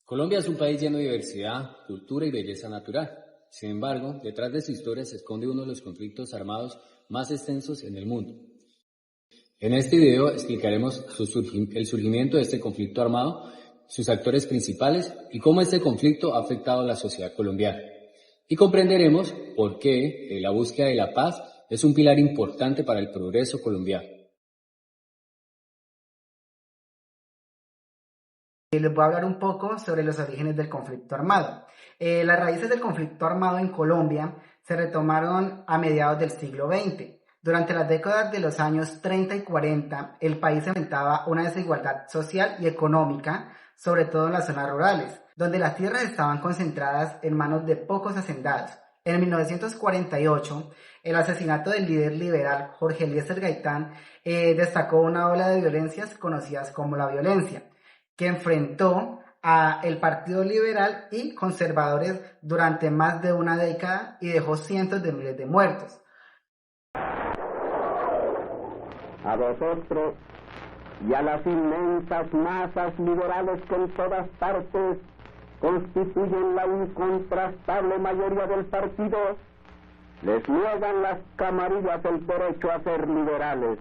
Colombia es un país lleno de diversidad, cultura y belleza natural. Sin embargo, detrás de su historia se esconde uno de los conflictos armados más extensos en el mundo. En este video explicaremos el surgimiento de este conflicto armado, sus actores principales y cómo este conflicto ha afectado a la sociedad colombiana. Y comprenderemos por qué la búsqueda de la paz es un pilar importante para el progreso colombiano. Les voy a hablar un poco sobre los orígenes del conflicto armado. Las raíces del conflicto armado en Colombia se retomaron a mediados del siglo XX. Durante las décadas de los años 30 y 40, el país enfrentaba una desigualdad social y económica, sobre todo en las zonas rurales, donde las tierras estaban concentradas en manos de pocos hacendados. En 1948, el asesinato del líder liberal Jorge Eliezer Gaitán destacó una ola de violencias conocidas como la violencia, que enfrentó a el Partido Liberal y conservadores durante más de una década y dejó cientos de miles de muertos. A vosotros y a las inmensas masas liberales que en todas partes constituyen la incontrastable mayoría del partido, les niegan las camarillas el derecho a ser liberales.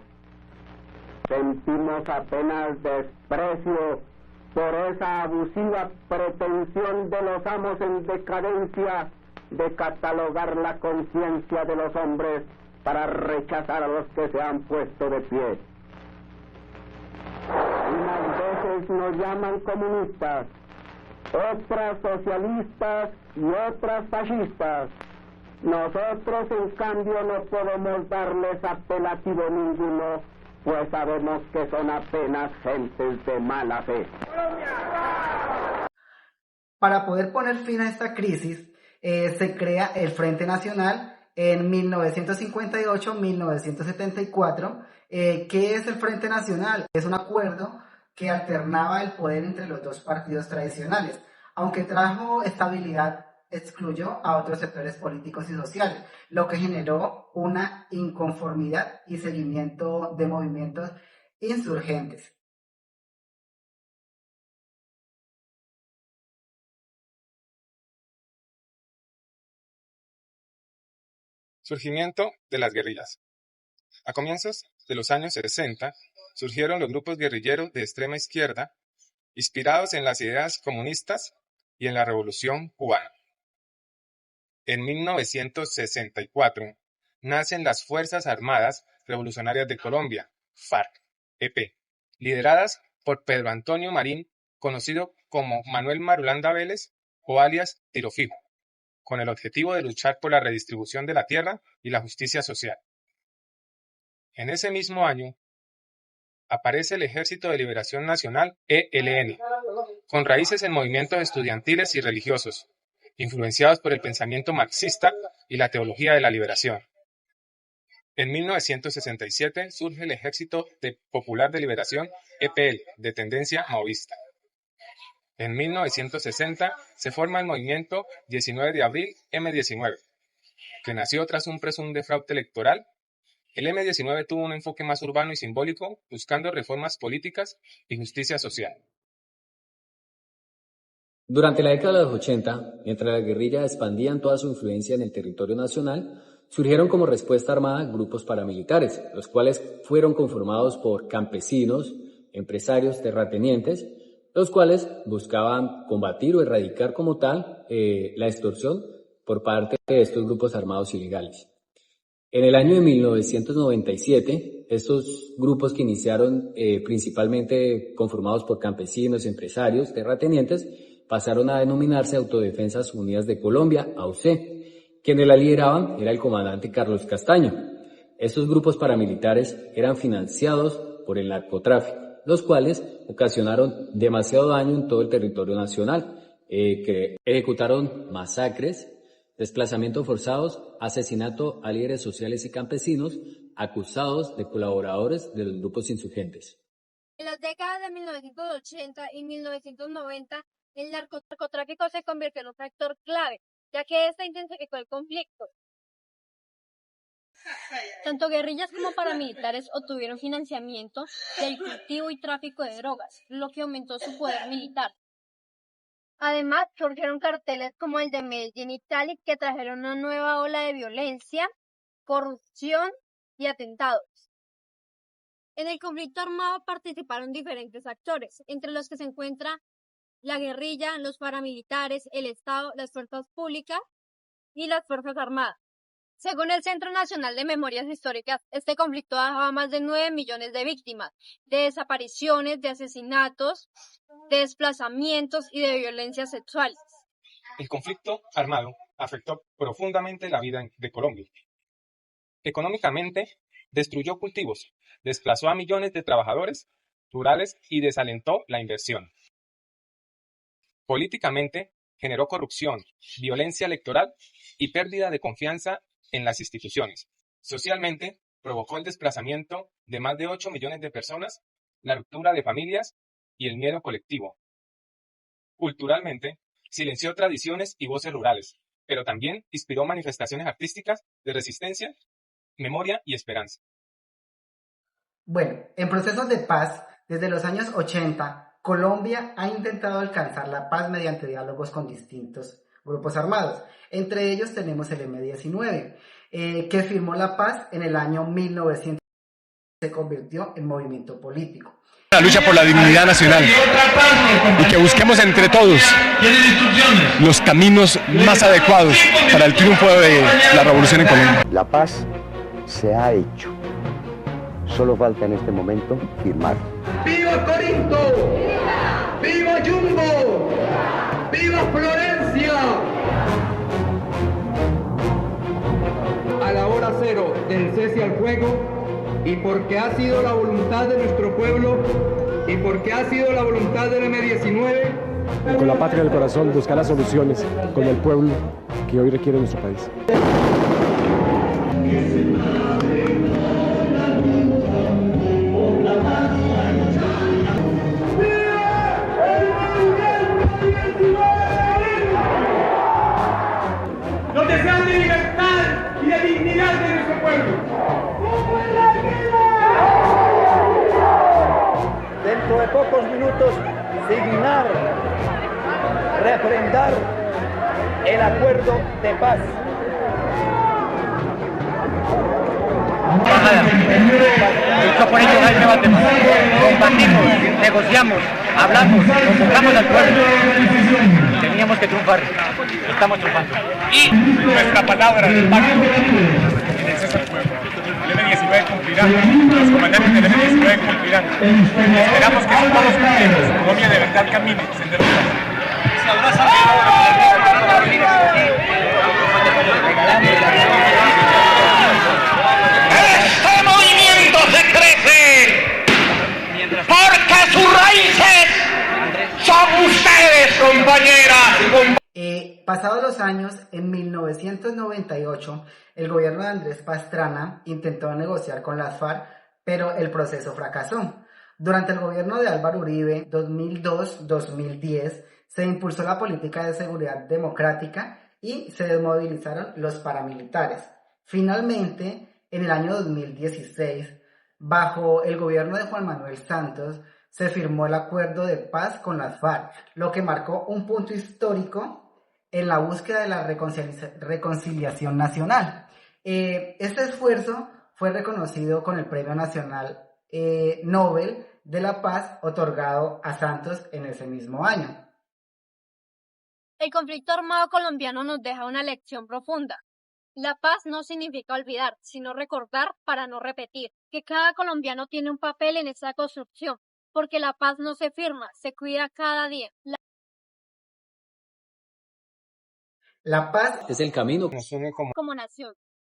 Sentimos apenas desprecio por esa abusiva pretensión de los amos en decadencia de catalogar la conciencia de los hombres para rechazar a los que se han puesto de pie. Unas veces nos llaman comunistas, otras socialistas y otras fascistas. Nosotros, en cambio, no podemos darles apelativo ninguno, pues sabemos que son apenas gentes de mala fe. Para poder poner fin a esta crisis, se crea el Frente Nacional en 1958-1974. ¿Qué es el Frente Nacional? Es un acuerdo que alternaba el poder entre los dos partidos tradicionales. Aunque trajo estabilidad, excluyó a otros sectores políticos y sociales, lo que generó una inconformidad y seguimiento de movimientos insurgentes. Surgimiento de las guerrillas. A comienzos de los años 60 surgieron los grupos guerrilleros de extrema izquierda, inspirados en las ideas comunistas y en la Revolución cubana. En 1964 nacen las Fuerzas Armadas Revolucionarias de Colombia, FARC-EP, lideradas por Pedro Antonio Marín, conocido como Manuel Marulanda Vélez o alias Tiro Fijo, con el objetivo de luchar por la redistribución de la tierra y la justicia social. En ese mismo año, aparece el Ejército de Liberación Nacional, ELN, con raíces en movimientos estudiantiles y religiosos, influenciados por el pensamiento marxista y la teología de la liberación. En 1967 surge el Ejército Popular de Liberación, EPL, de tendencia maoísta. En 1960 se forma el movimiento 19 de abril M19, que nació tras un presunto fraude electoral. El M19 tuvo un enfoque más urbano y simbólico, buscando reformas políticas y justicia social. Durante la década de los 80, mientras las guerrillas expandían toda su influencia en el territorio nacional, surgieron como respuesta armada grupos paramilitares, los cuales fueron conformados por campesinos, empresarios, terratenientes, los cuales buscaban combatir o erradicar como tal la extorsión por parte de estos grupos armados ilegales. En el año de 1997, estos grupos que iniciaron principalmente conformados por campesinos, empresarios, terratenientes, pasaron a denominarse Autodefensas Unidas de Colombia, AUC. Quienes la lideraban era el comandante Carlos Castaño. Estos grupos paramilitares eran financiados por el narcotráfico, los cuales ocasionaron demasiado daño en todo el territorio nacional, que ejecutaron masacres, desplazamientos forzados, asesinato a líderes sociales y campesinos acusados de colaboradores de los grupos insurgentes. En las décadas de 1980 y 1990, el narcotráfico se convirtió en un factor clave, ya que esta intensificó el conflicto. Tanto guerrillas como paramilitares obtuvieron financiamiento del cultivo y tráfico de drogas, lo que aumentó su poder militar. Además, surgieron carteles como el de Medellín y Cali que trajeron una nueva ola de violencia, corrupción y atentados. En el conflicto armado participaron diferentes actores, entre los que se encuentra la guerrilla, los paramilitares, el Estado, las fuerzas públicas y las Fuerzas Armadas. Según el Centro Nacional de Memorias Históricas, este conflicto dejaba más de 9 millones de víctimas, de desapariciones, de asesinatos, de desplazamientos y de violencias sexuales. El conflicto armado afectó profundamente la vida de Colombia. Económicamente, destruyó cultivos, desplazó a millones de trabajadores rurales y desalentó la inversión. Políticamente, generó corrupción, violencia electoral y pérdida de confianza en las instituciones. Socialmente, provocó el desplazamiento de más de 8 millones de personas, la ruptura de familias y el miedo colectivo. Culturalmente, silenció tradiciones y voces rurales, pero también inspiró manifestaciones artísticas de resistencia, memoria y esperanza. Bueno, en procesos de paz, desde los años 80, Colombia ha intentado alcanzar la paz mediante diálogos con distintos grupos armados. Entre ellos tenemos el M-19, que firmó la paz en el año 1900 y se convirtió en movimiento político. La lucha por la dignidad nacional y que busquemos entre todos los caminos más adecuados para el triunfo de la revolución en Colombia. La paz se ha hecho. Solo falta en este momento firmar. ¡Viva Corinto! ¡Viva Jumbo! ¡Viva Florencia! A la hora cero del cese al fuego, y porque ha sido la voluntad de nuestro pueblo, y porque ha sido la voluntad del M-19, Con la patria del corazón, buscar las soluciones con el pueblo que hoy requiere nuestro país. los deseos de libertad y de dignidad de nuestro pueblo. Dentro de pocos minutos, signar, refrendar el acuerdo de paz. Luchó por ello Jaime Valdemar. Combatimos, negociamos, hablamos, convocamos al pueblo. Teníamos que triunfar. Estamos triunfando. Y nuestra palabra del pacto en el cese al fuego. El M-19 cumplirá, los comandantes del M-19 cumplirán. Esperamos que todos cumplamos. Colombia de verdad camine, sendero de paz. Este movimiento se crece porque sus raíces son ustedes, compañeras y compañeros. Pasados los años, en 1998, el gobierno de Andrés Pastrana intentó negociar con las FARC, pero el proceso fracasó. Durante el gobierno de Álvaro Uribe, 2002-2010, se impulsó la política de seguridad democrática y se desmovilizaron los paramilitares. Finalmente, en el año 2016, bajo el gobierno de Juan Manuel Santos, se firmó el acuerdo de paz con las FARC, lo que marcó un punto histórico en la búsqueda de la reconciliación nacional. Este esfuerzo fue reconocido con el Premio Nacional Nobel de la Paz otorgado a Santos en ese mismo año. El conflicto armado colombiano nos deja una lección profunda. La paz no significa olvidar, sino recordar para no repetir, que cada colombiano tiene un papel en esta construcción, porque la paz no se firma, se cuida cada día. La paz Es el camino Nos une como Como nación.